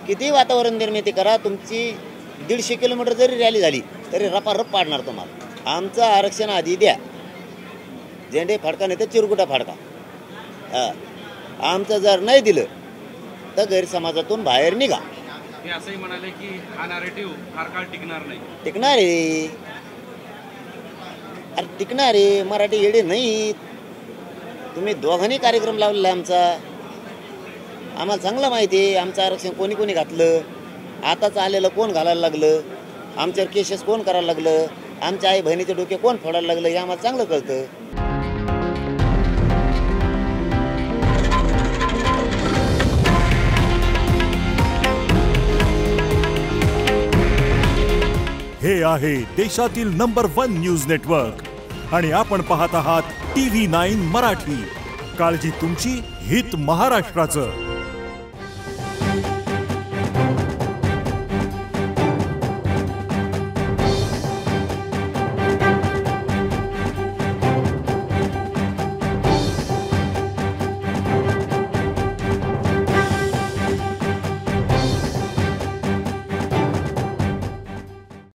किती वातावरण निर्मिती करा, तुमची 150 किलोमीटर जरी रॅली झाली तरी रपारप पाडणार तुम्हाला। आमचं आरक्षण आधी द्या, झेंडे फाडका नाही तर चिरकुटा फाडका। आमचं जर नाही दिलं तर गैरसमाजातून बाहेर निघा। ते असंही म्हणाले की हा नॅरेटिव्ह फार काळ टिकणार नाही। टिकणार आहे, अरे टिकणार आहे, मराठी येडे नाहीत। तुम्ही दोघांनी कार्यक्रम लावलेला आमचा, आम्हाला चांगलं माहिती आहे आमचं आरक्षण कोणी कोणी घातलं, आताच आलेलं कोण घालायला लागलं, आमच्यावर केसेस कोण करायला लागलं, आमच्या आई बहिणीचे डोके कोण फोडायला लागलं, हे आम्हाला चांगलं कळतं। हे आहे देशातील नंबर 1 न्यूज नेटवर्क आणि आपण पाहत आहात TV9 मराठी। काळजी तुमची, हित महाराष्ट्राचं।